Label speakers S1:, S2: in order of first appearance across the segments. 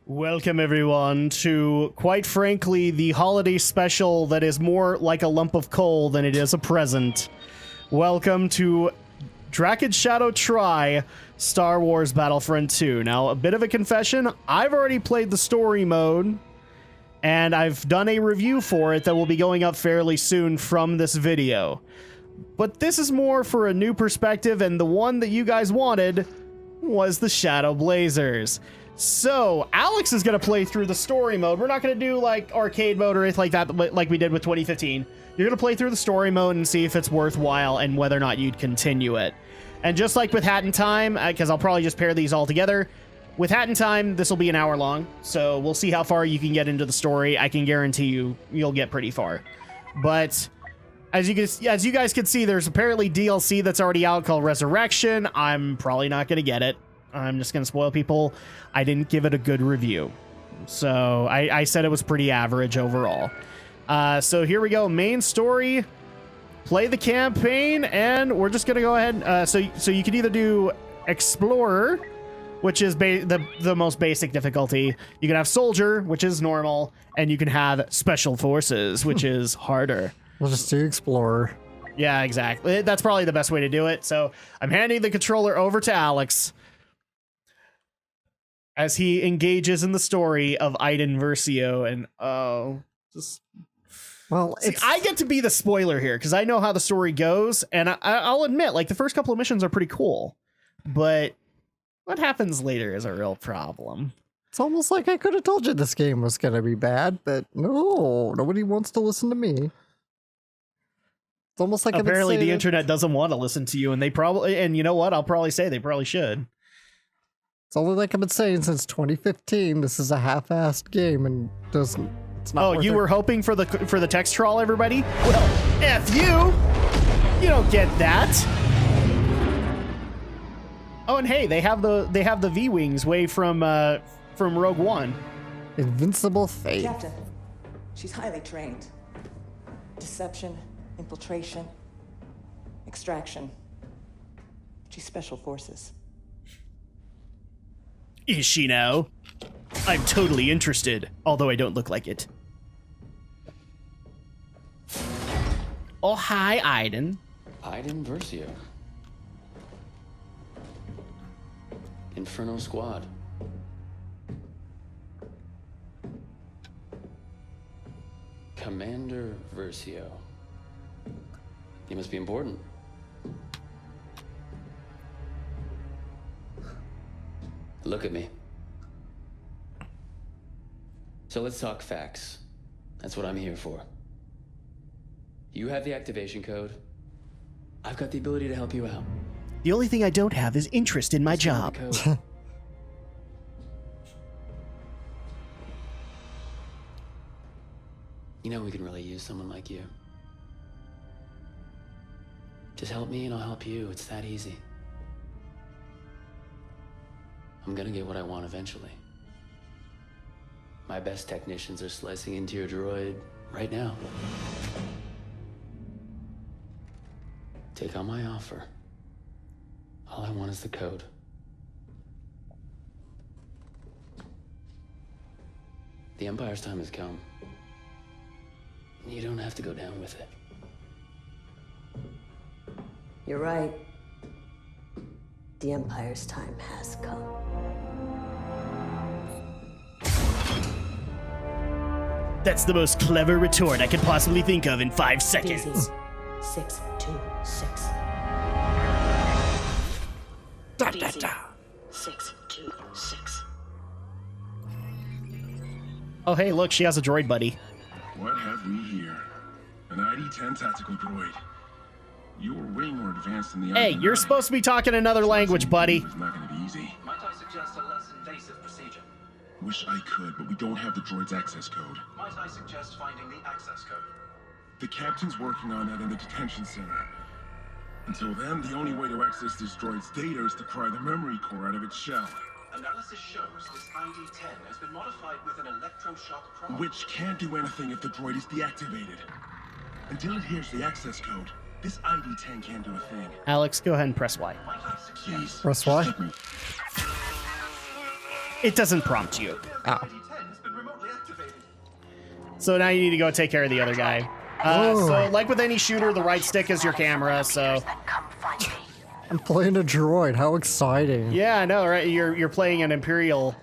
S1: Welcome everyone to, quite frankly, the holiday special that is more like a lump of coal than it is a present. Welcome to Drak and Shadow Try Star Wars Battlefront 2. Now, a bit of a confession, I've already played the story mode, and I've done a review for it that will be going up fairly soon from this video. But this is more for a new perspective, and the one that you guys wanted was the ShadowBlazers. So, Alex is going to play through the story mode. We're not going to do, like, arcade mode or anything like that, like we did with 2015. You're going to play through the story mode and see if it's worthwhile and whether or not you'd continue it. And just like with Hat in Time, because I'll probably just pair these all together, with Hat in Time, this will be an hour long, so we'll see how far you can get into the story. I can guarantee you'll get pretty far. But as you guys can see, there's apparently DLC that's already out called Resurrection. I'm probably not going to get it. I'm just going to spoil people. I didn't give it a good review. So I said it was pretty average overall. So here we go. Main story. Play the campaign. And we're just going to go ahead. So you can either do Explorer, which is the most basic difficulty. You can have Soldier, which is normal. And you can have Special Forces, which is harder.
S2: We'll just do Explorer.
S1: Yeah, exactly. That's probably the best way to do it. So I'm handing the controller over to Alex as he engages in the story of Iden Versio, and
S2: well,
S1: see, I get to be the spoiler here because I know how the story goes, and I'll admit, like, the first couple of missions are pretty cool, but what happens later is a real problem.
S2: It's almost like I could have told you this game was gonna be bad, but no, nobody wants to listen to me. It's almost like
S1: apparently the internet doesn't want to listen to you, and they probably, and you know what? I'll probably say they probably should.
S2: It's only like I've been saying since 2015. This is a half-assed game, and it's not.
S1: Oh, you were hoping for the text troll, everybody? Well, F you! You don't get that. Oh, and hey, they have the V-wings way from Rogue One.
S2: Invincible Faith.
S3: Captain, she's highly trained. Deception, infiltration, extraction. She's Special Forces.
S1: Is she now? I'm totally interested, although I don't look like it. Oh, hi, Iden.
S4: Iden Versio. Inferno Squad. Commander Versio. You must be important. Look at me. So let's talk facts. That's what I'm here for. You have the activation code. I've got the ability to help you out.
S1: The only thing I don't have is interest in my job.
S4: You know, we could really use someone like you. Just help me and I'll help you. It's that easy. I'm gonna get what I want eventually. My best technicians are slicing into your droid right now. Take on my offer. All I want is the code. The Empire's time has come. You don't have to go down with it.
S5: You're right. The Empire's time has come.
S1: That's the most clever retort I could possibly think of in 5 seconds.
S5: 626.
S1: Da, da, da.
S5: 626.
S1: Oh, hey, look, she has a droid buddy.
S6: What have we here? An ID-10 tactical droid. You're way more advanced than the
S1: Hey, you're supposed to be talking another language, buddy.
S6: It's not going to be easy.
S7: Might I suggest a less invasive procedure?
S6: Wish I could, but we don't have the droid's access code.
S7: Might I suggest finding the access code?
S6: The captain's working on that in the detention center. Until then, the only way to access this droid's data is to pry the memory core out of its shell.
S7: Analysis shows this ID-10 has been modified with an electroshock prompt.
S6: Which can't do anything if the droid is deactivated. Until it hears the access code, this ID-10 can't do a thing.
S1: Alex, go ahead and press Y.
S6: Please.
S2: Press Y.
S6: just let me-
S1: It doesn't prompt you.
S2: Oh.
S7: ID-10 has been remotely activated.
S1: So now you need to go take care of the other guy. So like with any shooter, the right stick is your camera, so...
S2: I'm playing a droid. How exciting.
S1: Yeah, I know, right? You're playing an Imperial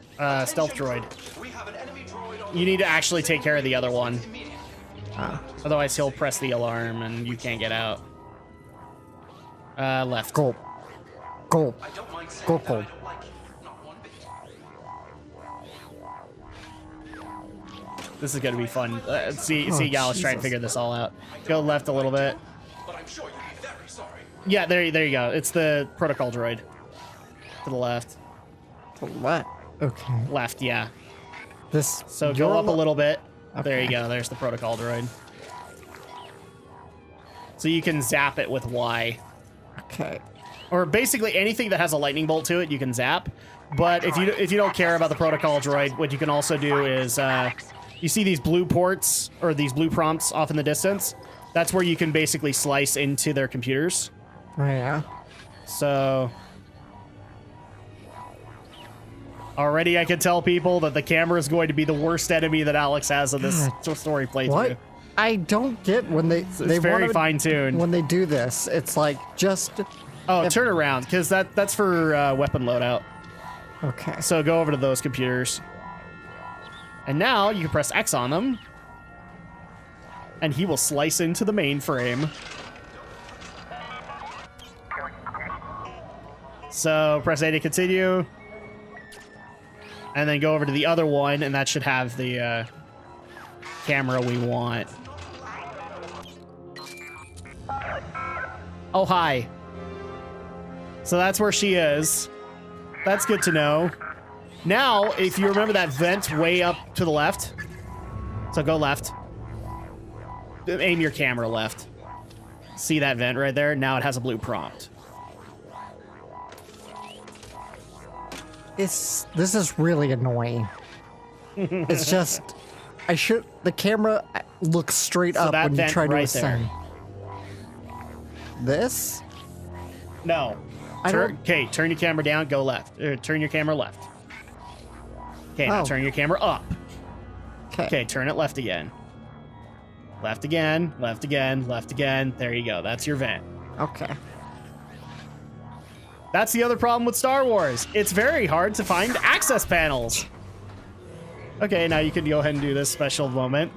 S1: stealth droid.
S7: We have an enemy droid on
S1: You need to actually take care of the other one. Otherwise, he'll press the alarm and you can't get out. Left.
S2: Gulp. Gulp.
S7: I don't mind saying
S2: Gulp,
S7: that I
S2: gulp.
S7: don't like it. Not one bit.
S1: This is gonna be fun. See Gallus trying to figure this all out. Go left a little bit.
S7: But I'm sure you'd be very sorry.
S1: Yeah, there you go. It's the protocol droid. To the left.
S2: What? Okay.
S1: Left, yeah.
S2: This.
S1: So go up a little bit. There you
S2: Okay.
S1: go. There's the protocol droid. So you can zap it with Y.
S2: Okay.
S1: Or basically anything that has a lightning bolt to it, you can zap. But if you don't care about the protocol droid, what you can also do is you see these blue ports or these blue prompts off in the distance. That's where you can basically slice into their computers.
S2: Oh, yeah.
S1: So already I can tell people that the camera is going to be the worst enemy that Alex has in this story playthrough.
S2: What? I don't get when they
S1: It's very
S2: wanna-
S1: fine-tuned.
S2: when they do this. It's like just
S1: Oh, turn around, because that's for weapon loadout.
S2: okay.
S1: So go over to those computers. And now you can press X on them. And he will slice into the mainframe. So press A to continue. And then go over to the other one, and that should have the camera we want. Oh, hi. So that's where she is. That's good to know. Now, if you remember that vent way up to the left, so go left. Aim your camera left. See that vent right there? Now it has a blue prompt.
S2: This is really annoying. It's just the camera looks straight
S1: So
S2: up
S1: that
S2: when you
S1: vent
S2: try to
S1: right there.
S2: ascend. This?
S1: No. Okay, turn your camera down, go left. Turn your camera left. Okay, now
S2: Oh.
S1: turn your camera up. Okay, turn it left again. Left again, left again, left again. There you go. That's your vent.
S2: Okay.
S1: That's the other problem with Star Wars. It's very hard to find access panels. Okay, now you can go ahead and do this special moment.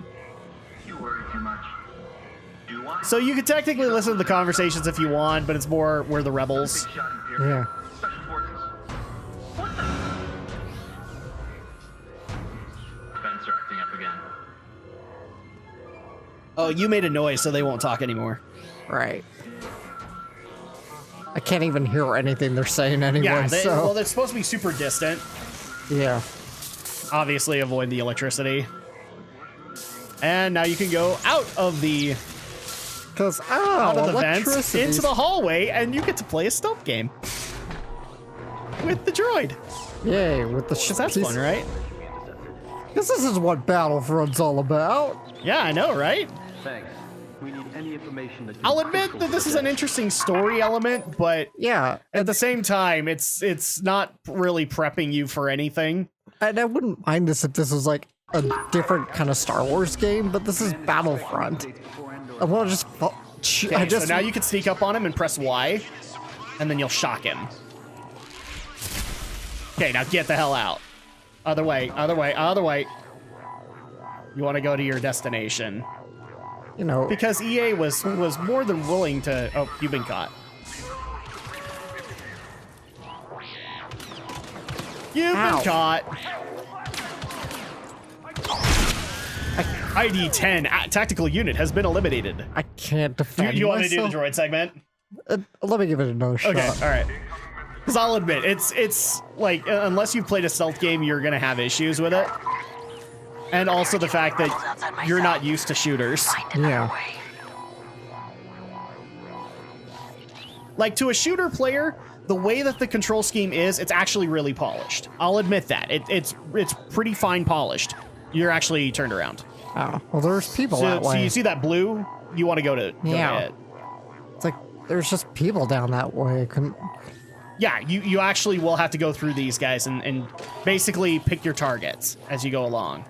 S7: You worry too much. Do I?
S1: So you can technically listen to the conversations if you want, but it's more we're the rebels.
S7: Shot Imperial.
S2: Yeah.
S7: Special forces. What the? Vents are acting up again.
S1: Oh, you made a noise, so they won't talk anymore.
S2: Right. I can't even hear anything they're saying anyway.
S1: Yeah,
S2: so
S1: well, they're supposed to be super distant.
S2: yeah.
S1: Obviously, avoid the electricity. And now you can go out of the
S2: Because
S1: out of the vents
S2: electricity.
S1: into the hallway, and you get to play a stealth game with the droid.
S2: Yay with the
S1: Because that's fun, right?
S2: This is what Battlefront's all about.
S1: Yeah, I know, right?
S8: Thanks. We need any information that
S1: I'll admit that this is an interesting story element, but
S2: Yeah,
S1: at the same time, it's not really prepping you for anything.
S2: and I wouldn't mind this if this was like a different kind of Star Wars game, but this is Battlefront. I want to just.
S1: Okay,
S2: I just
S1: so now you can sneak up on him and press Y, and then you'll shock him. Okay, now get the hell out. Other way, other way, other way. You want to go to your destination.
S2: you know.
S1: Because EA was more than willing to... Oh, you've been caught. You've
S2: Ow.
S1: been caught. ID-10 tactical unit has been eliminated.
S2: I can't
S1: You,
S2: defend
S1: you want me to do
S2: myself.
S1: the droid segment?
S2: Let me give it another shot.
S1: Okay, all right. Because I'll admit, it's like, unless you've played a stealth game, you're going to have issues with it. And also the fact that you're not used to shooters.
S2: Yeah.
S1: Like, to a shooter player, the way that the control scheme is, it's actually really polished. I'll admit that. It's pretty fine polished. You're actually turned around.
S2: Oh, well, there's people that
S1: So
S2: way.
S1: you see that blue? You want to go to
S2: Yeah.
S1: it.
S2: It's like there's just people down that way. I couldn't.
S1: Yeah, you actually will have to go through these guys and basically pick your targets as you go along.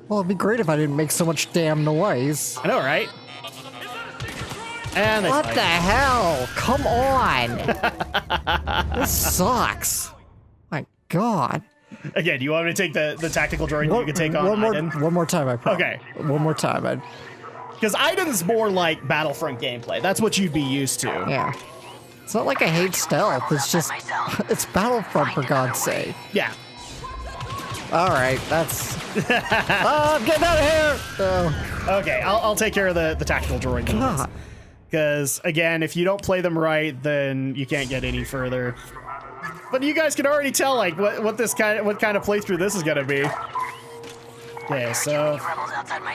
S2: Well, it'd be great if I didn't make so much damn noise.
S1: I know, right? And they
S2: What
S1: fight.
S2: the hell? Come on. This sucks. My God.
S1: Again, do you want me to take the tactical droid that you can take on Iden?
S2: One more time, I promise.
S1: Okay.
S2: One more time.
S1: Because Iden's more like Battlefront gameplay. That's what you'd be used to.
S2: Yeah. It's not like I hate stealth. It's just, it's Battlefront, for God's sake.
S1: Yeah.
S2: All right, that's... I'm getting out of here!
S1: Okay, I'll take care of the tactical droid.
S2: God.
S1: Because, again, if you don't play them right, then you can't get any further. But you guys can already tell, like, what kind of playthrough this is gonna be. Okay, so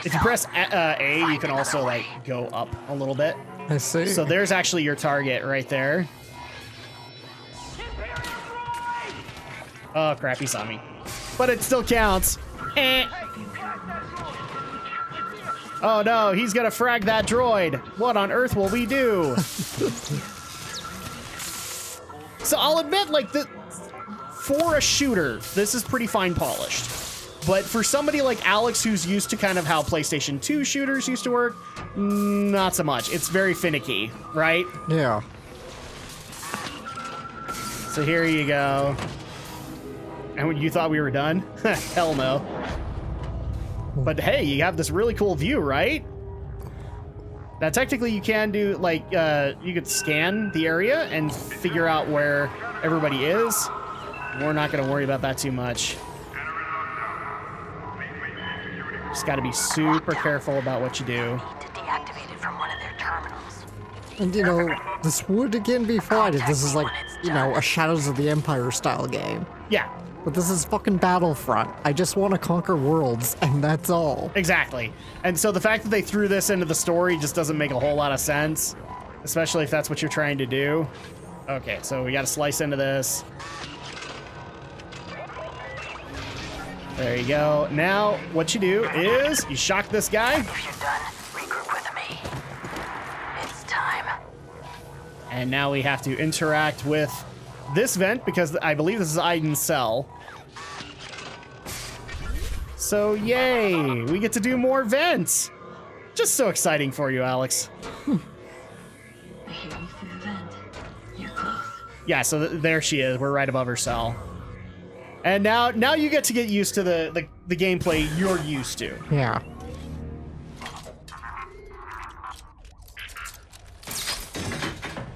S1: if you press A, you can also, like, go up a little bit.
S2: I see.
S1: So there's actually your target right there. Oh, crap, he saw me. But it still counts. Eh. Oh no, he's gonna frag that droid. What on earth will we do? So I'll admit, like, for a shooter, this is pretty fine polished. But for somebody like Alex, who's used to kind of how PlayStation 2 shooters used to work, not so much. It's very finicky, right?
S2: Yeah.
S1: So here you go. And when you thought we were done? Hell no. But hey, you have this really cool view, right? Now, technically, you can do, like, you could scan the area and figure out where everybody is. We're not going to worry about that too much. Just got to be super careful about what you do.
S2: And, you know, this would again be fine if this is like, you know, a Shadows of the Empire style game.
S1: Yeah.
S2: But this is fucking Battlefront. I just want to conquer worlds, and that's all.
S1: Exactly. And so the fact that they threw this into the story just doesn't make a whole lot of sense, especially if that's what you're trying to do. Okay, so we got to slice into this. There you go. Now, what you do is you shock this guy.
S9: If you're done, regroup with me. It's time.
S1: And now we have to interact with this vent because I believe this is Iden's cell. So yay, we get to do more vents. Just so exciting for you, Alex.
S9: I hear you through the vent. You're close.
S1: Yeah, so there she is. We're right above her cell. And now you get to get used to the gameplay you're used to.
S2: Yeah.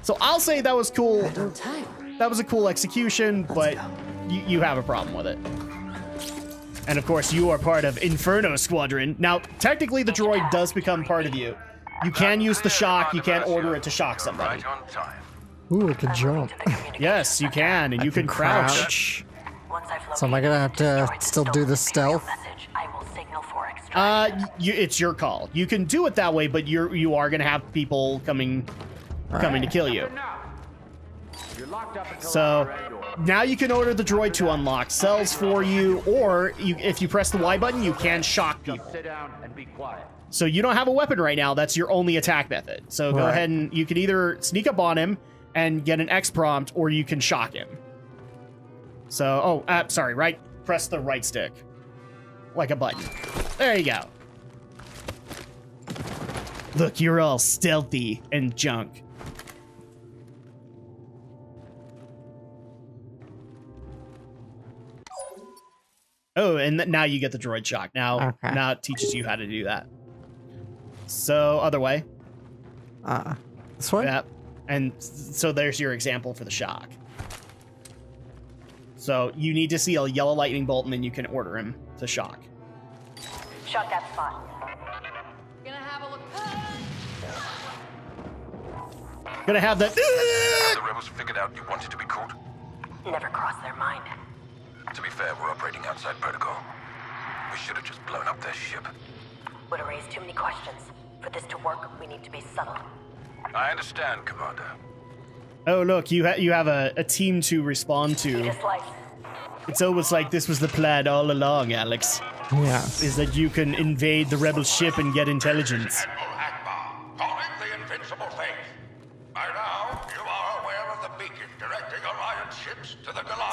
S1: So I'll say that was cool. That was a cool execution, but you have a problem with it. And of course, you are part of Inferno Squadron. Now, technically, the droid does become part of you. You can use the shock. You can order it to shock somebody.
S2: Ooh, it can jump.
S1: Yes, you can, and you can crouch.
S2: So am I gonna have to still do the stealth?
S1: It's your call. You can do it that way, but you are gonna have people coming to kill you. So now you can order the droid to unlock cells for you, or if you press the Y button, you can shock people. So you don't have a weapon right now. That's your only attack method. So go ahead and you can either sneak up on him and get an X prompt, or you can shock him. So, sorry, right? Press the right stick. Like a button. There you go. Look, you're all stealthy and junk. Oh, and now you get the droid shock. Now it teaches you how to do that. So, other way.
S2: This way?
S1: Yep. And so there's your example for the shock. So you need to see a yellow lightning bolt, and then you can order him to shock.
S9: Shot that spot.
S1: Gonna have that.
S10: The rebels figured out you wanted to be caught?
S9: Never crossed their mind.
S10: To be fair, we're operating outside protocol. We should have just blown up their ship.
S9: Would have raised too many questions. For this to work, we need to be subtle.
S10: I understand, Commander.
S1: Oh, look, you have a team to respond to. It's almost like this was the plan all along, Alex.
S2: Yeah.
S1: Is that you can invade the rebel ship and get intelligence.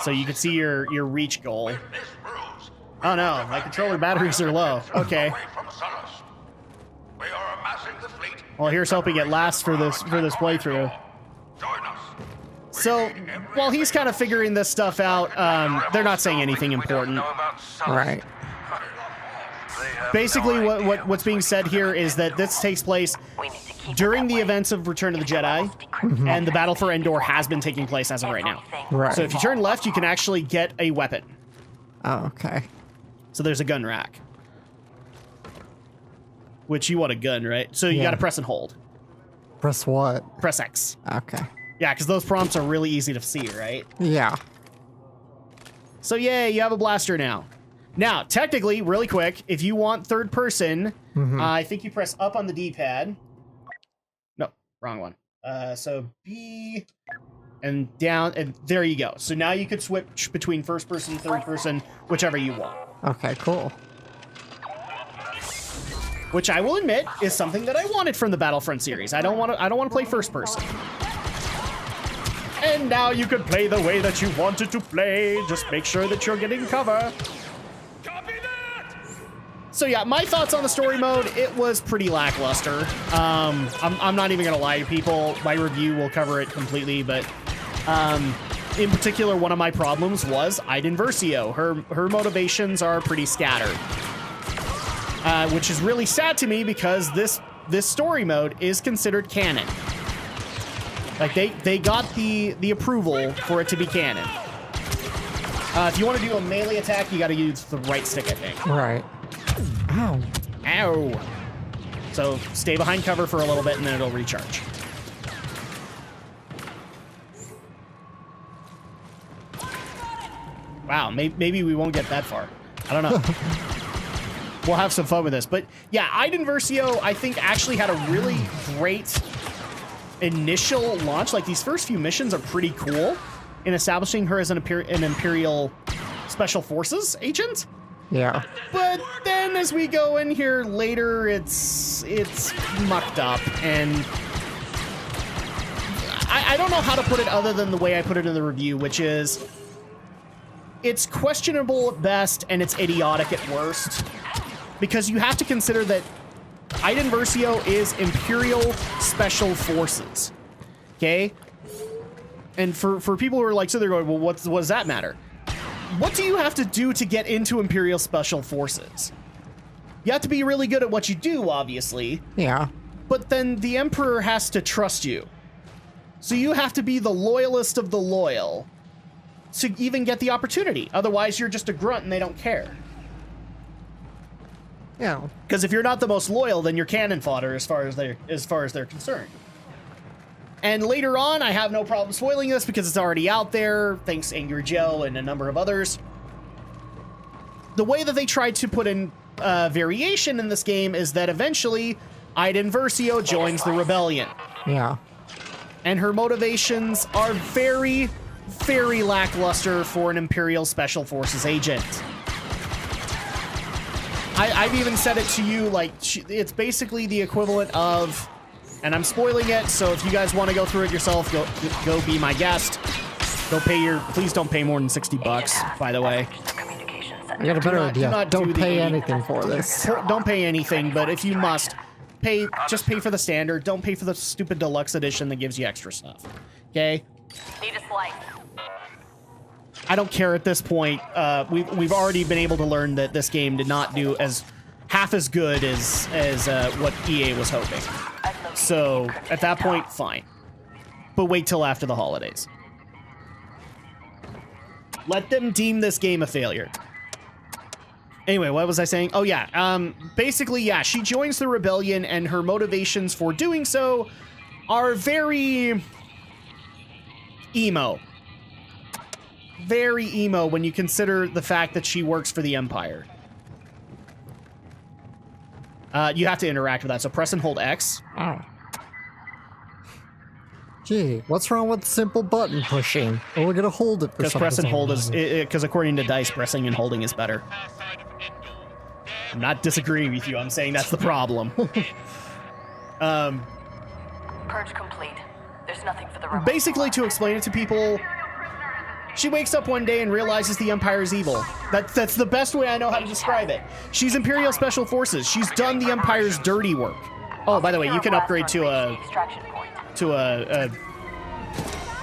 S1: So you can see your reach goal. Oh no, my controller batteries are low. Okay. Well, here's hoping it lasts for this playthrough. So, while he's kind of figuring this stuff out, they're not saying anything important.
S2: Right.
S1: Basically, what's being said here is that this takes place during the events of Return of the Jedi, and the battle for Endor has been taking place as of right now.
S2: Right.
S1: So if you turn left, you can actually get a weapon.
S2: Oh, okay.
S1: So there's a gun rack. Which you want a gun, right? So you gotta press and hold.
S2: Press what?
S1: Press X.
S2: Okay.
S1: Yeah, because those prompts are really easy to see, right?
S2: Yeah.
S1: So yay, you have a blaster now. Now, technically, really quick, if you want third person, I think you press up on the D-pad. No, wrong one. So B and down, and there you go. So now you could switch between first person, third person, whichever you want.
S2: Okay, cool.
S1: Which I will admit is something that I wanted from the Battlefront series. I don't want to play first person. And now you can play the way that you wanted to play. Just make sure that you're getting cover. So yeah, my thoughts on the story mode, it was pretty lackluster. I'm not even gonna lie to people. My review will cover it completely, but in particular, one of my problems was Iden Versio. Her motivations are pretty scattered. Which is really sad to me because this story mode is considered canon. Like they got the approval for it to be canon. If you want to do a melee attack, you got to use the right stick, I think.
S2: Right. Ow.
S1: Ow. So stay behind cover for a little bit and then it'll recharge. Wow, maybe we won't get that far. I don't know. We'll have some fun with this. But yeah, Iden Versio, I think, actually had a really great initial launch. Like, these first few missions are pretty cool in establishing her as an Imperial Special Forces agent.
S2: Yeah.
S1: But then as we go in here later, it's mucked up. And I don't know how to put it other than the way I put it in the review, which is it's questionable at best and it's idiotic at worst. Because you have to consider that Iden Versio is Imperial Special Forces, okay? And for people who are like, so they're going, well, what does that matter? What do you have to do to get into Imperial Special Forces? You have to be really good at what you do, obviously.
S2: Yeah.
S1: But then the Emperor has to trust you. So you have to be the loyalist of the loyal to even get the opportunity. Otherwise, you're just a grunt and they don't care.
S2: Yeah.
S1: Because if you're not the most loyal, then you're cannon fodder as far as they're concerned. And later on, I have no problem spoiling this because it's already out there, thanks Angry Joe and a number of others. The way that they tried to put in variation in this game is that eventually Iden Versio joins the rebellion.
S2: Yeah.
S1: And her motivations are very, very lackluster for an Imperial Special Forces agent. I've even said it to you, like, it's basically the equivalent of, and I'm spoiling it, so if you guys want to go through it yourself, go be my guest. Please don't pay more than $60, by the way.
S2: I got a better idea. Don't pay anything for this.
S1: Don't pay anything, but if you must, just pay for the standard. Don't pay for the stupid deluxe edition that gives you extra stuff. Okay?
S9: Need a slice.
S1: I don't care at this point. We've already been able to learn that this game did not do half as good as what EA was hoping. So at that point, fine. But wait till after the holidays. Let them deem this game a failure. Anyway, what was I saying? Oh yeah, basically, yeah, she joins the rebellion and her motivations for doing so are very emo. Very emo when you consider the fact that she works for the Empire. You have to interact with that, so press and hold X.
S2: Oh. Gee, what's wrong with simple button pushing? Or we're gonna hold it for
S1: because press and hold is because according to DICE, pressing and holding is better. I'm not disagreeing with you. I'm saying that's the problem.
S9: Purge complete. There's nothing for the remote.
S1: Basically, to explain it to people, She wakes up one day and realizes the Empire's evil. That's the best way I know how to describe it. She's Imperial Special Forces. She's done the Empire's dirty work. Oh, by the way, you can upgrade to a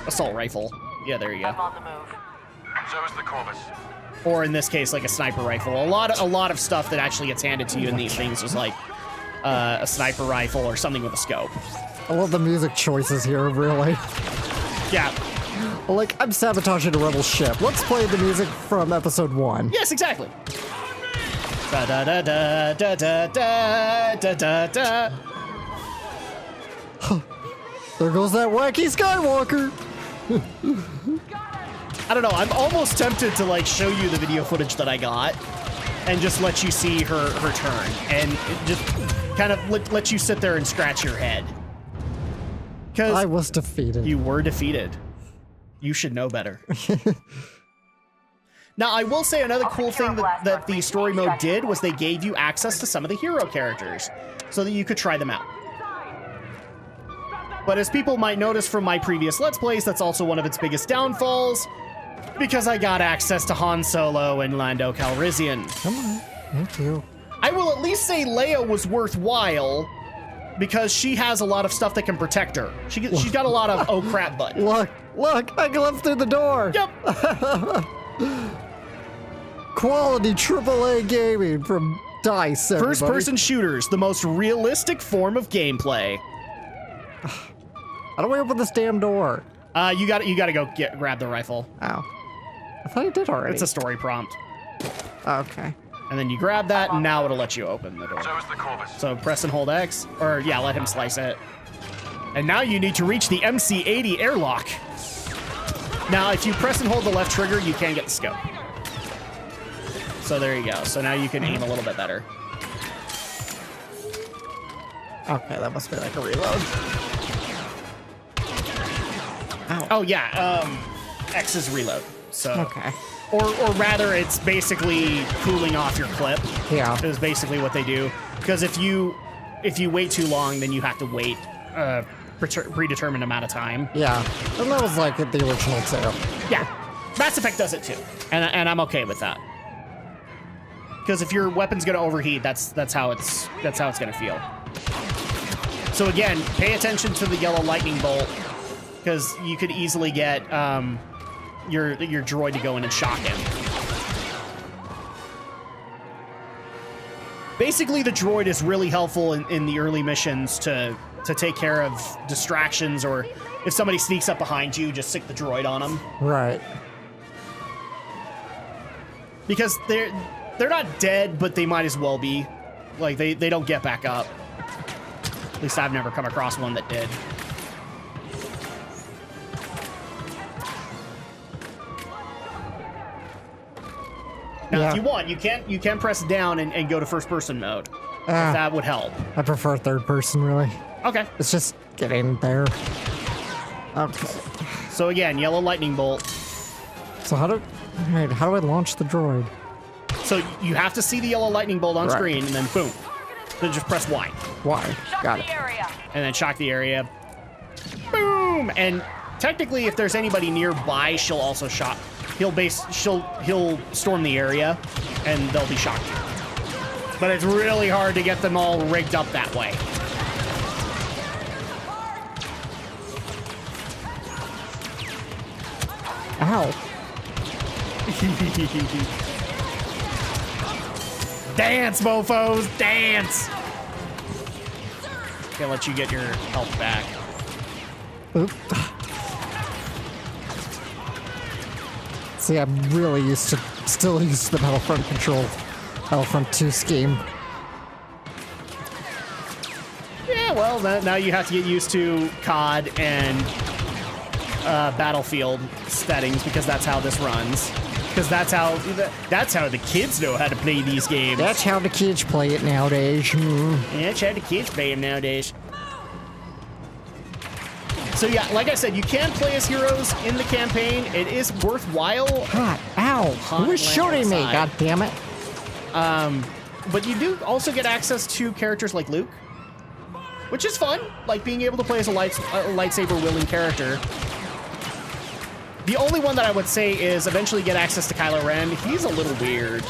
S1: assault rifle. Yeah, there you go.
S9: I'm on the move.
S10: So is the Corvus.
S1: Or in this case, like a sniper rifle. A lot of stuff that actually gets handed to you in these things is like a sniper rifle or something with a scope.
S2: I love the music choices here, really.
S1: Yeah.
S2: Like, I'm sabotaging a rebel ship. Let's play the music from episode 1.
S1: Yes, exactly. Da da da da da da da da da da.
S2: There goes that wacky Skywalker.
S1: I don't know. I'm almost tempted to like show you the video footage that I got and just let you see her turn and just kind of let you sit there and scratch your head. Because
S2: I was defeated.
S1: You were defeated. You should know better. Now, I will say another cool thing that the story mode did was they gave you access to some of the hero characters so that you could try them out. But as people might notice from my previous Let's Plays, that's also one of its biggest downfalls because I got access to Han Solo and Lando Calrissian.
S2: Come on. Thank you.
S1: I will at least say Leia was worthwhile because she has a lot of stuff that can protect her. She's got a lot of oh crap button.
S2: Look, I glimpsed through the door.
S1: Yep.
S2: Quality AAA gaming from DICE, everybody.
S1: First-person shooters, the most realistic form of gameplay.
S2: How do I open this damn door?
S1: You gotta go grab the rifle.
S2: Ow. I thought I did already.
S1: It's a story prompt.
S2: Okay.
S1: And then you grab that, and now it'll let you open the door.
S10: So is the Corvus.
S1: So press and hold X, or yeah, let him slice it. And now you need to reach the MC-80 airlock. Now, if you press and hold the left trigger, you can get the scope. So there you go. So now you can aim a little bit better.
S2: Okay, that must be like a reload. Ow.
S1: Oh yeah, X is reload. So
S2: Okay.
S1: Or rather, it's basically cooling off your clip.
S2: Yeah.
S1: Is basically what they do. Because if you wait too long, then you have to wait a predetermined amount of time.
S2: Yeah. And that was like the original too.
S1: Yeah, Mass Effect does it too, and I'm okay with that. Because if your weapon's gonna overheat, that's how it's gonna feel. So again, pay attention to the yellow lightning bolt, because you could easily get your droid to go in and shock him. Basically, the droid is really helpful in the early missions to take care of distractions, or if somebody sneaks up behind you, just stick the droid on them.
S2: Right.
S1: Because they're not dead, but they might as well be. Like, they don't get back up. At least I've never come across one that did. Now, if you want, you can press down and go to first-person mode. If that would help.
S2: I prefer third person, really.
S1: Okay.
S2: It's just getting there. Okay.
S1: So again, yellow lightning bolt.
S2: So how do I launch the droid?
S1: So you have to see the yellow lightning bolt on screen, and then boom. Then just press Y.
S2: Y. Got it.
S1: And then shock the area. Boom! And technically, if there's anybody nearby, she'll also shock. He'll storm the area, and they'll be shocked. But it's really hard to get them all rigged up that way.
S2: Ow.
S1: Dance, mofos, dance! Gonna let you get your health back.
S2: Oop. See, I'm really still used to the Battlefront 2 scheme.
S1: Yeah, well, now you have to get used to COD and Battlefield settings, because that's how this runs. Because that's how the kids know how to play these games.
S2: That's how the kids play it nowadays.
S1: Yeah, that's how the kids play them nowadays. So yeah, like I said, you can play as heroes in the campaign. It is worthwhile.
S2: Hot. Ow. Who was shooting me? God damn it.
S1: But you do also get access to characters like Luke, which is fun. Like being able to play as a lightsaber-wielding character. The only one that I would say is eventually get access to Kylo Ren. He's a little weird.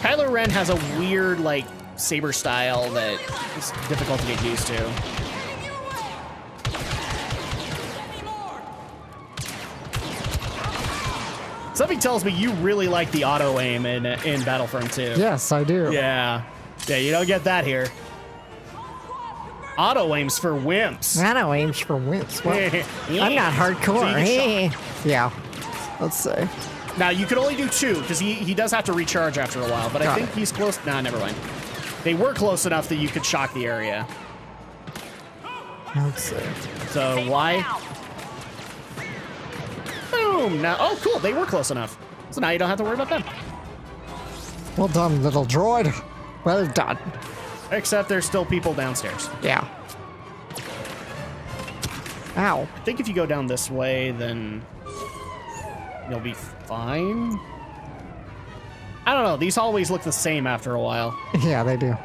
S1: Kylo Ren has a weird, like, saber style that is difficult to get used to. Something tells me you really like the auto aim in Battlefront 2.
S2: Yes, I do.
S1: Yeah. Yeah, you don't get that here. Auto aims for wimps.
S2: Auto aims for wimps. Well,
S1: Yeah.
S2: I'm not hardcore.
S1: So you
S2: Yeah. Let's see.
S1: Now, you can only do 2, because he does have to recharge after a while, but I think he's close. Nah, never mind. They were close enough that you could shock the area.
S2: Let's see.
S1: So, why? Boom! Now, oh, cool. They were close enough. So now you don't have to worry about them.
S2: Well done, little droid. Well done.
S1: Except there's still people downstairs.
S2: Yeah. Ow.
S1: I think if you go down this way, then you'll be fine. I don't know. These hallways look the same after a while.
S2: Yeah, they do.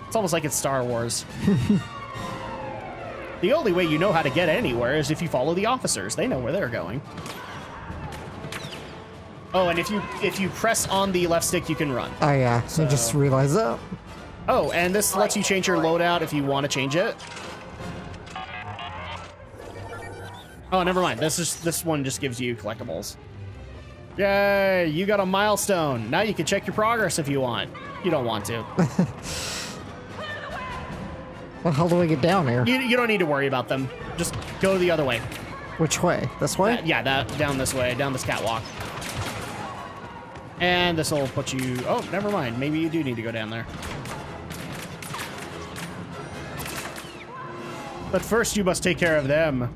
S1: It's almost like it's Star Wars. The only way you know how to get anywhere is if you follow the officers. They know where they're going. Oh, and if you press on the left stick, you can run.
S2: Oh, yeah. So I just realized that.
S1: Oh, and this lets you change your loadout if you want to change it. Oh, never mind. This one just gives you collectibles. Yay, you got a milestone. Now you can check your progress if you want. You don't want to.
S2: Well, how do I get down here?
S1: You don't need to worry about them. Just go the other way.
S2: Which way? This way?
S1: Yeah, down this way, down this catwalk. And this will put you... Oh, never mind. Maybe you do need to go down there. But first, you must take care of them.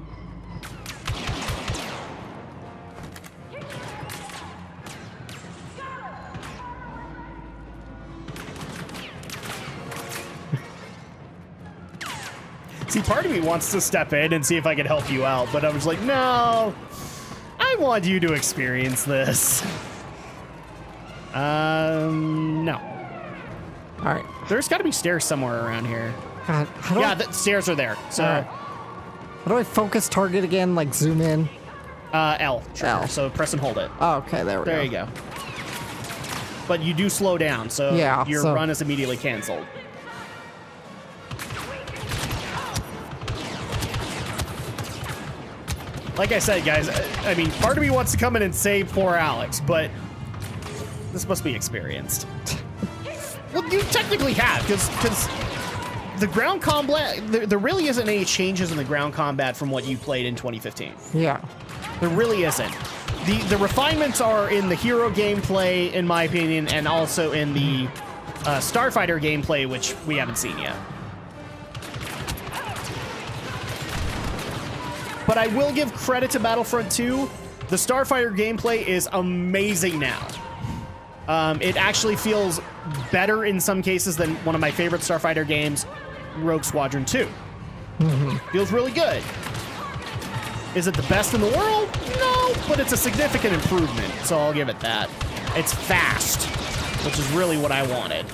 S1: See, part of me wants to step in and see if I can help you out, but I was like, no, I want you to experience this. No.
S2: All right.
S1: There's got to be stairs somewhere around here.
S2: God, how do
S1: Yeah, the stairs are there. So,
S2: How do I focus target again? Like zoom in?
S1: L. Sure.
S2: L.
S1: So press and hold it.
S2: Oh, okay, there we go.
S1: There you go. But you do slow down, so
S2: Yeah,
S1: your
S2: so-
S1: run is immediately canceled. Like I said, guys, I mean, part of me wants to come in and save poor Alex, but this must be experienced. Well, you technically have, because the ground combat, there really isn't any changes in the ground combat from what you played in 2015.
S2: Yeah.
S1: There really isn't. The refinements are in the hero gameplay, in my opinion, and also in the Starfighter gameplay, which we haven't seen yet. But I will give credit to Battlefront 2. The Starfighter gameplay is amazing now. It actually feels better in some cases than one of my favorite Starfighter games, Rogue Squadron 2. Feels really good. Is it the best in the world? No, but it's a significant improvement, so I'll give it that. It's fast, which is really what I wanted.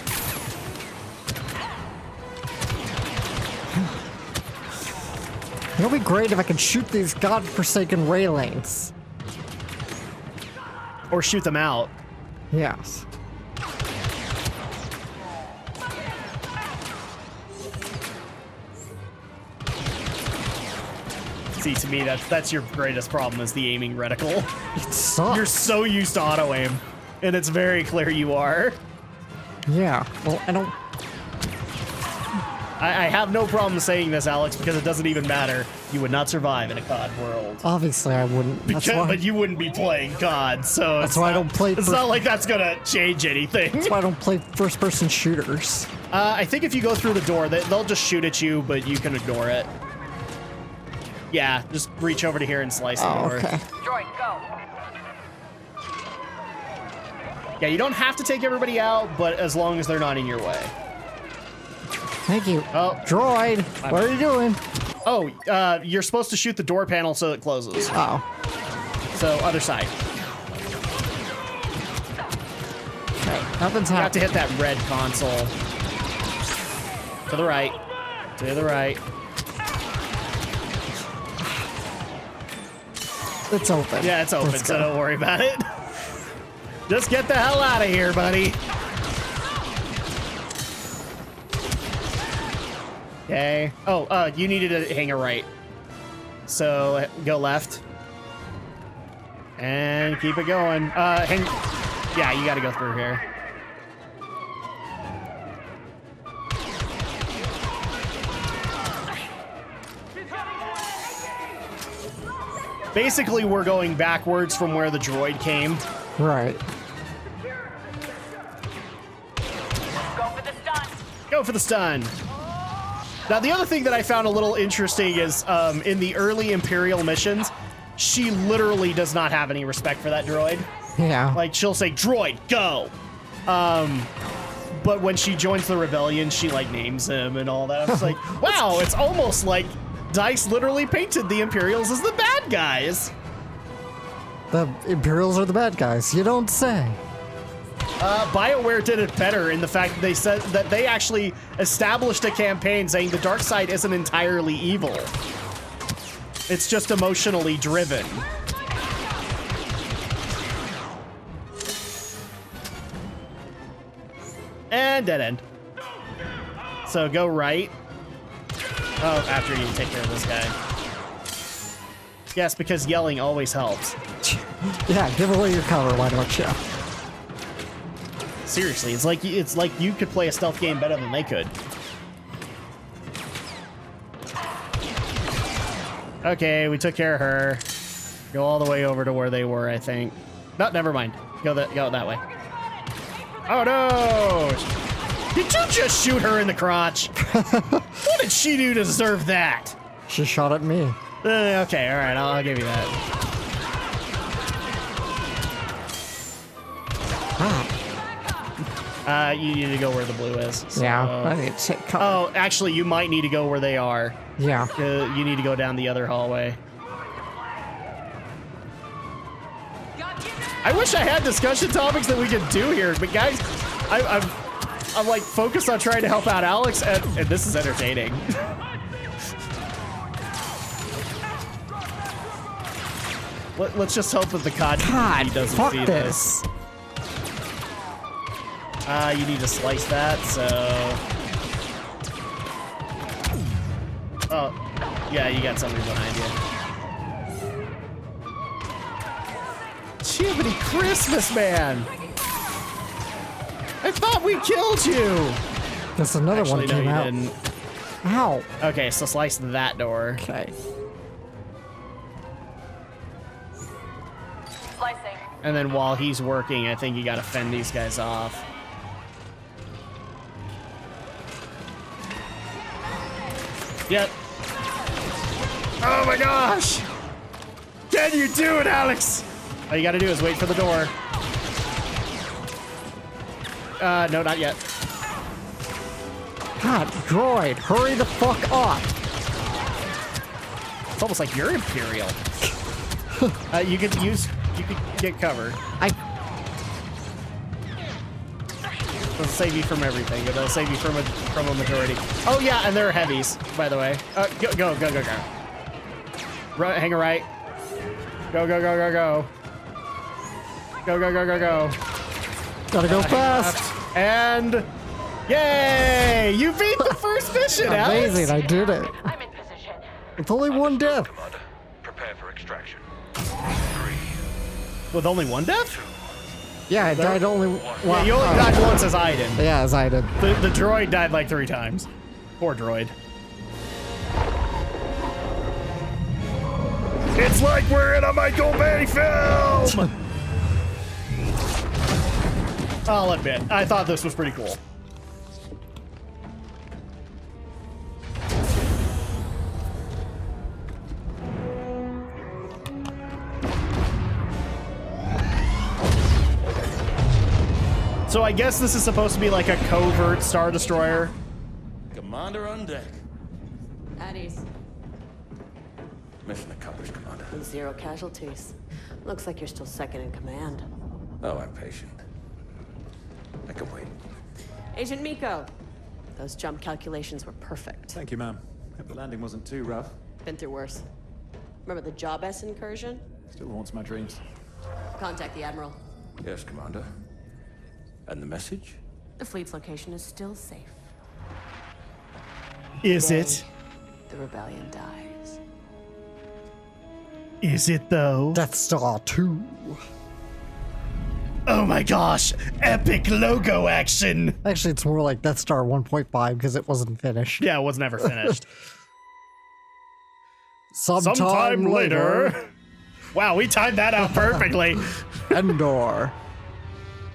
S2: It'll be great if I could shoot these godforsaken railings.
S1: Or shoot them out.
S2: Yes.
S1: See, to me, that's your greatest problem is the aiming reticle.
S2: It sucks.
S1: You're so used to auto aim, and it's very clear you are.
S2: Yeah. Well, I don't...
S1: I have no problem saying this, Alex, because it doesn't even matter. You would not survive in a COD world.
S2: Obviously, I wouldn't. That's why...
S1: But you wouldn't be playing COD, so
S2: That's why I don't play...
S1: It's not like that's gonna change anything.
S2: That's why I don't play first-person shooters.
S1: I think if you go through the door, they'll just shoot at you, but you can ignore it. Yeah, just reach over to here and slice the door.
S2: Okay.
S9: Droid, go.
S1: Yeah, you don't have to take everybody out, but as long as they're not in your way.
S2: Thank you.
S1: Oh.
S2: Droid, what are you doing?
S1: Oh, you're supposed to shoot the door panel so it closes.
S2: Oh.
S1: So, other side.
S2: Okay, nothing's
S1: You have to
S2: happening.
S1: hit that red console. To the right. To the right.
S2: It's open.
S1: Yeah, it's open,
S2: Let's
S1: so
S2: go.
S1: don't worry about it. Just get the hell out of here, buddy. Okay. Oh, you needed to hang a right. So go left. And keep it going. Yeah, you gotta go through here. Basically, we're going backwards from where the droid came.
S2: Right.
S9: Go for the stun.
S1: Go for the stun. Now, the other thing that I found a little interesting is in the early Imperial missions, she literally does not have any respect for that droid.
S2: Yeah.
S1: Like, she'll say, droid, go! But when she joins the rebellion, she, like, names him and all that. I was like, wow, it's almost like DICE literally painted the Imperials as the bad guys.
S2: The Imperials are the bad guys. You don't say.
S1: BioWare did it better in the fact that they said that they actually established a campaign saying the dark side isn't entirely evil. It's just emotionally driven. And dead end. So go right. Oh, after you take care of this guy. Yes, because yelling always helps.
S2: Yeah, give away your cover, why don't you?
S1: Seriously, it's like you could play a stealth game better than they could. Okay, we took care of her. Go all the way over to where they were, I think. No, never mind. Go that way. Oh no! Did you just shoot her in the crotch? What did she do to deserve that?
S2: She shot at me.
S1: Okay, all right, I'll give you that. You need to go where the blue is. So.
S2: Yeah, I need to take cover.
S1: Oh, actually, you might need to go where they are.
S2: Yeah.
S1: You need to go down the other hallway. I wish I had discussion topics that we could do here, but guys, I'm like focused on trying to help out Alex, and this is entertaining. Let's just hope that the COD community doesn't
S2: fuck
S1: see this. You need to slice that, so... Oh, yeah, you got somebody behind you. Jiminy Christmas, man! I thought we killed you!
S2: There's another
S1: Actually,
S2: one came
S1: no, you
S2: out.
S1: didn't.
S2: Ow.
S1: Okay, so slice that door.
S2: Okay.
S9: Slicing.
S1: And then while he's working, I think you gotta fend these guys off. Yep. Oh my gosh! Can you do it, Alex? All you gotta do is wait for the door. No, not yet.
S2: God, droid, hurry the fuck up.
S1: It's almost like you're Imperial. You could get cover. It'll save you from everything. It'll save you from a majority. Oh yeah, and they're heavies, by the way. Go. Hang a right. Go. Go.
S2: Gotta go fast.
S1: Left. And yay! You beat the first mission, Alex.
S2: Amazing, I did it.
S9: I'm in position.
S2: With only one death.
S10: Commander, prepare for extraction.
S1: With only one death?
S2: Yeah, I died only.
S1: Yeah, you only died once as I did.
S2: Yeah, as I did.
S1: The droid died like 3 times. Poor droid. It's like we're in a Michael Bay film! I'll admit, I thought this was pretty cool. So I guess this is supposed to be like a covert Star Destroyer.
S11: Commander on deck.
S5: At ease.
S11: Mission accomplished, Commander.
S5: With 0 casualties. Looks like you're still second in command.
S11: Oh, I'm patient. I can wait.
S5: Agent Miko, those jump calculations were perfect.
S12: Thank you, ma'am. Hope the landing wasn't too rough.
S5: Been through worse. Remember the Job S incursion?
S11: Still haunts my dreams.
S5: Contact the Admiral.
S11: Yes, Commander. And the message?
S5: The fleet's location is still safe.
S1: Is it?
S5: The rebellion dies.
S1: Is it though?
S2: Death Star 2.
S1: Oh my gosh! Epic logo action!
S2: Actually, it's more like Death Star 1.5 because it wasn't finished.
S1: Yeah, it was never finished.
S2: Sometime later.
S1: Wow, we timed that out perfectly.
S2: Endor.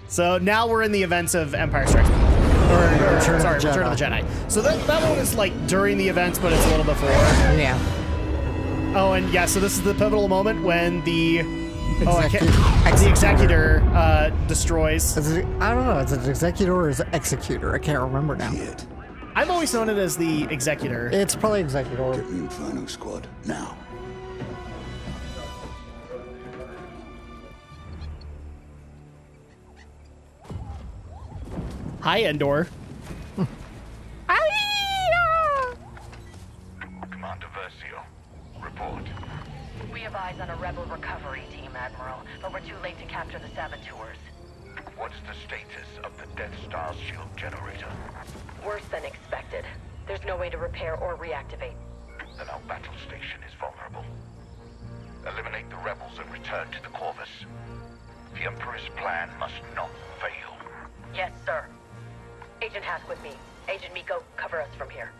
S1: So now we're in the events of Empire Strikes Back. Return of the Jedi. So that one is like during the events, but it's a little before.
S2: Yeah.
S1: Oh, and yeah, so this is the pivotal moment when the
S2: Executor.
S1: Executor destroys.
S2: I don't know, is it Executor or is it Executor? I can't remember now.
S1: I've always known it as the Executor.
S2: It's probably Executor.
S12: Get the Inferno Squad, now.
S1: Hi, Endor.
S10: Commander Versio, report.
S9: We have eyes on a rebel recovery team, Admiral, but we're too late to capture the saboteurs.
S10: What is the status of the Death Star's shield generator?
S9: Worse than expected. There's no way to repair or reactivate.
S10: Then our battle station is vulnerable. Eliminate the rebels and return to the Corvus. The Emperor's plan must not fail.
S9: Yes, sir. Agent Hask with me. Agent Miko, cover us from here.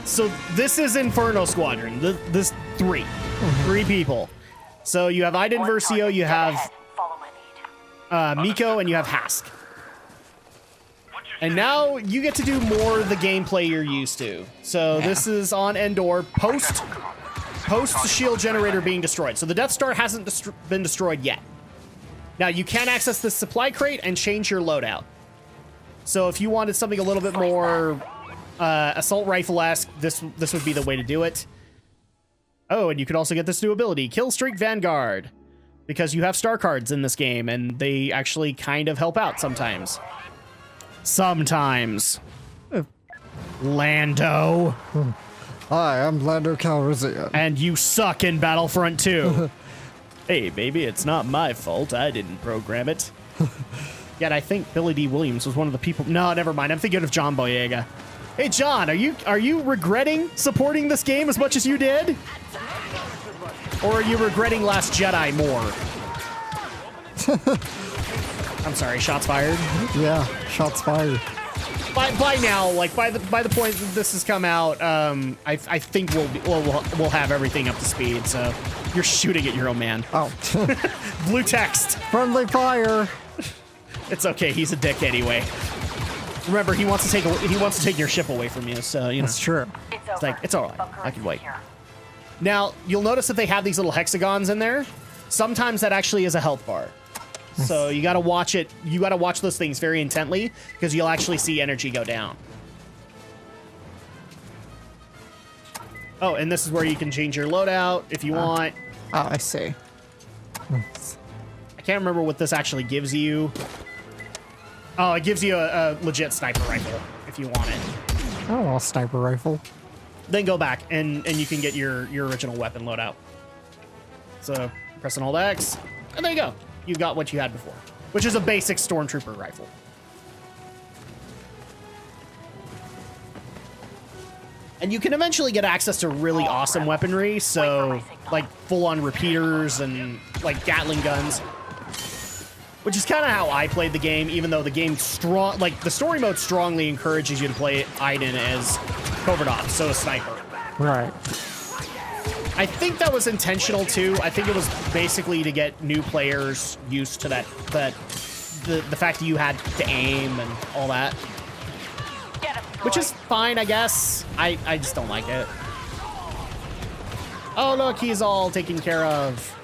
S1: So this is Inferno Squadron. This three people. So you have Iden Versio, you have Miko, and you have Hask. And now you get to do more of the gameplay you're used to. So this is on Endor post the shield generator being destroyed. So the Death Star hasn't been destroyed yet. Now you can access the supply crate and change your loadout. So if you wanted something a little bit more assault rifle-esque, this would be the way to do it. Oh, and you could also get this new ability, Kill Streak Vanguard, because you have star cards in this game, and they actually kind of help out sometimes. Sometimes. Lando.
S2: Hi, I'm Lando Calrissian.
S1: And you suck in Battlefront 2. Hey, baby, it's not my fault. I didn't program it. Yet I think Billy D. Williams was one of the people. No, never mind. I'm thinking of John Boyega. Hey, John, are you regretting supporting this game as much as you did? Or are you regretting Last Jedi more? I'm sorry, shots fired.
S2: Yeah, shots fired.
S1: By now, like by the point that this has come out, I think we'll have everything up to speed. So you're shooting at your own man.
S2: Oh,
S1: blue text.
S2: Friendly fire.
S1: It's okay. He's a dick anyway. Remember, he wants to take your ship away from you. So you know.
S2: That's true.
S1: It's like it's all right. I can wait. Now you'll notice that they have these little hexagons in there. Sometimes that actually is a health bar. So you gotta watch it. You gotta watch those things very intently because you'll actually see energy go down. Oh, and this is where you can change your loadout if you want.
S2: Oh, I see.
S1: I can't remember what this actually gives you. Oh, it gives you a legit sniper rifle if you want it.
S2: I don't want a sniper rifle.
S1: Then go back and you can get your original weapon loadout. So press and hold X, and there you go. You got what you had before, which is a basic stormtrooper rifle. And you can eventually get access to really awesome weaponry, so like full-on repeaters and like Gatling guns, which is kind of how I played the game, even though the game the story mode strongly encourages you to play Iden as covert ops, so a sniper.
S2: Right.
S1: I think that was intentional too. I think it was basically to get new players used to the fact that you had to aim and all that. Which is fine, I guess. I just don't like it. Oh, look, he's all taken care of.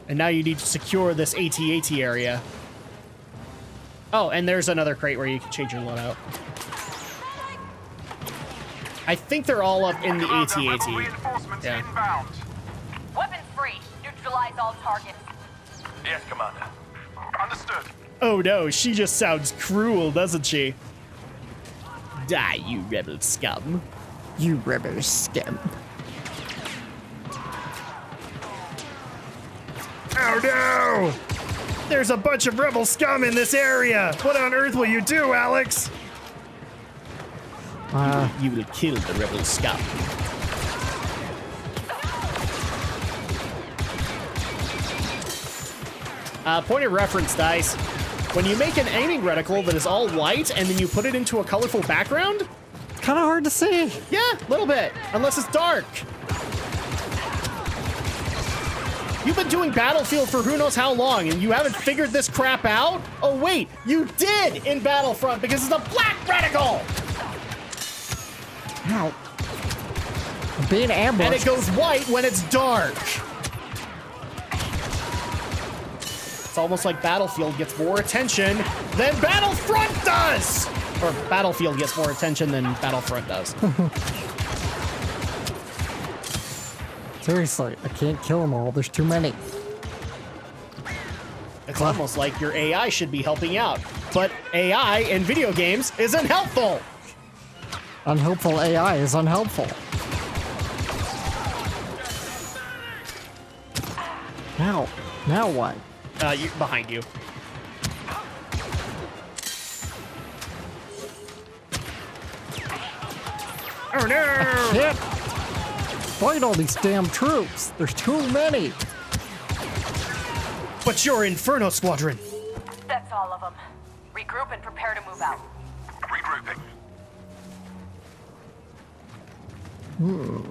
S1: And now you need to secure this AT-AT area. Oh, and there's another crate where you can change your loadout. I think they're all up in the AT-AT. Yeah.
S9: Weapons free. Neutralize all targets.
S10: Yes, Commander.
S6: Understood.
S1: Oh no, she just sounds cruel, doesn't she? Die, you rebel scum.
S2: You rebel scum.
S1: Oh no! There's a bunch of rebel scum in this area! What on earth will you do, Alex? You will kill the rebel scum. Point of reference, Dice. When you make an aiming reticle that is all white and then you put it into a colorful background,
S2: It's kind of hard to see.
S1: yeah, a little bit, unless it's dark. You've been doing Battlefield for who knows how long and you haven't figured this crap out? Oh wait, you did in Battlefront because it's a black reticle!
S2: Ow. I'm being ambushed.
S1: And it goes white when it's dark. It's almost like Battlefield gets more attention than Battlefront does! Or Battlefield gets more attention than Battlefront does.
S2: Seriously, I can't kill them all. There's too many.
S1: It's almost like your AI should be helping out. But AI in video games isn't helpful!
S2: Unhelpful AI is unhelpful. Now what?
S1: Behind you. Oh no!
S2: I can't fight all these damn troops. There's too many.
S1: But you're Inferno Squadron.
S9: That's all of them. Regroup and prepare to move out.
S10: Regrouping.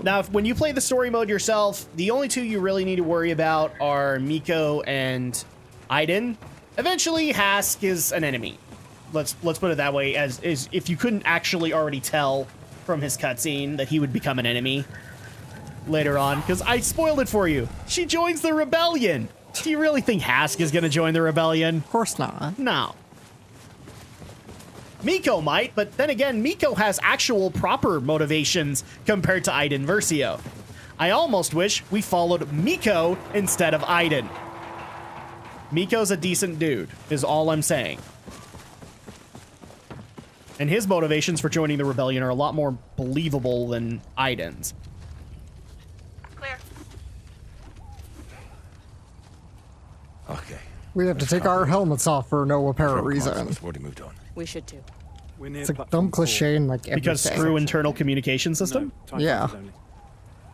S1: Now, when you play the story mode yourself, the only two you really need to worry about are Miko and Aiden. Eventually, Hask is an enemy. Let's put it that way, as if you couldn't actually already tell from his cutscene that he would become an enemy later on, because I spoiled it for you. She joins the rebellion. Do you really think Hask is going to join the rebellion?
S2: Of course not.
S1: No. Miko might, but then again, Miko has actual proper motivations compared to Aiden Versio. I almost wish we followed Miko instead of Aiden. Miko's a decent dude, is all I'm saying. And his motivations for joining the rebellion are a lot more believable than Aiden's.
S9: Clear.
S11: Okay.
S2: We have to take our helmets off for no apparent reason.
S11: Already moved on.
S5: We should too.
S2: It's a dumb cliche in like everything.
S1: Because screw internal communication system?
S2: Yeah.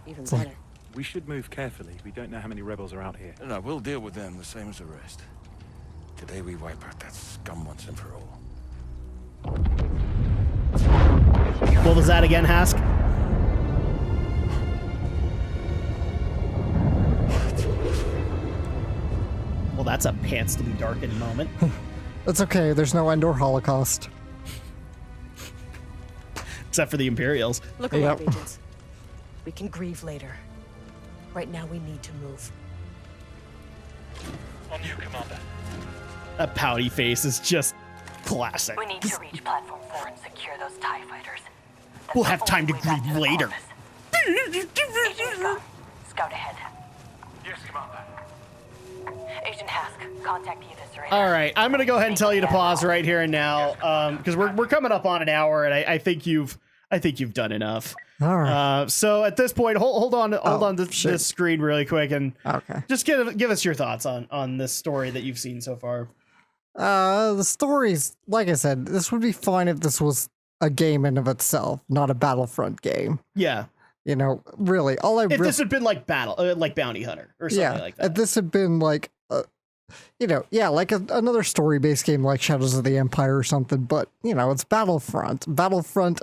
S5: Even
S2: It's like-
S5: better.
S13: We should move carefully. We don't know how many rebels are out here.
S11: No, we'll deal with them the same as the rest. Today we wipe out that scum once and for all.
S1: What was that again, Hask? Well, that's a pants to be darkened moment.
S2: It's okay. There's no Endor Holocaust.
S1: Except for the Imperials.
S5: Look around, agents. We can grieve later. Right now, we need to move.
S10: On you, Commander.
S1: That pouty face is just classic.
S9: We need to reach Platform 4 and secure those TIE fighters. That's
S1: We'll
S9: the
S1: have time to
S9: only way back
S1: grieve
S9: the
S1: later.
S9: office. Agent Miko, scout ahead.
S10: Yes, Commander.
S9: Agent Hask, contact the eviscerator.
S1: All right, I'm gonna go ahead and tell you to pause right here and now, because we're coming up on an hour, and I think you've done enough.
S2: All right.
S1: So at this point, hold on this screen really quick, and
S2: Okay.
S1: just give us your thoughts on this story that you've seen so far.
S2: The stories, like I said, this would be fine if this was a game in of itself, not a Battlefront game.
S1: Yeah.
S2: You know, really,
S1: If this had been like like Bounty Hunter or something like that.
S2: If this had been like, like another story-based game like Shadows of the Empire or something, but, it's Battlefront. Battlefront,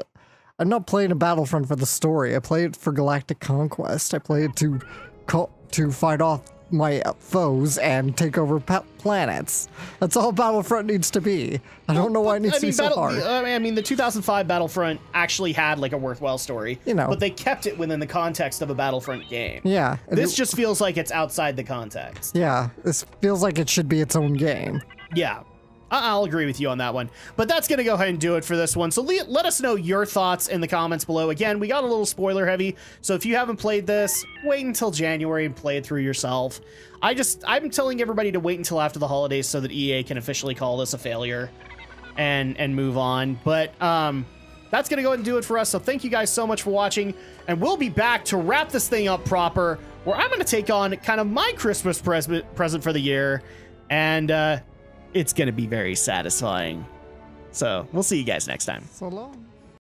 S2: I'm not playing a Battlefront for the story. I play it for galactic conquest. I play it to fight off my foes and take over planets. That's all Battlefront needs to be. I don't know why it needs to be so hard.
S1: I mean, the 2005 Battlefront actually had like a worthwhile story, but they kept it within the context of a Battlefront game.
S2: Yeah.
S1: This just feels like it's outside the context.
S2: Yeah, this feels like it should be its own game.
S1: Yeah. I'll agree with you on that one. But that's going to go ahead and do it for this one. So let us know your thoughts in the comments below. Again, we got a little spoiler heavy. So if you haven't played this, wait until January and play it through yourself. I'm telling everybody to wait until after the holidays so that EA can officially call this a failure and move on. But that's going to go ahead and do it for us. So thank you guys so much for watching. And we'll be back to wrap this thing up proper, where I'm going to take on kind of my Christmas present for the year. And it's going to be very satisfying. So we'll see you guys next time.
S2: So long.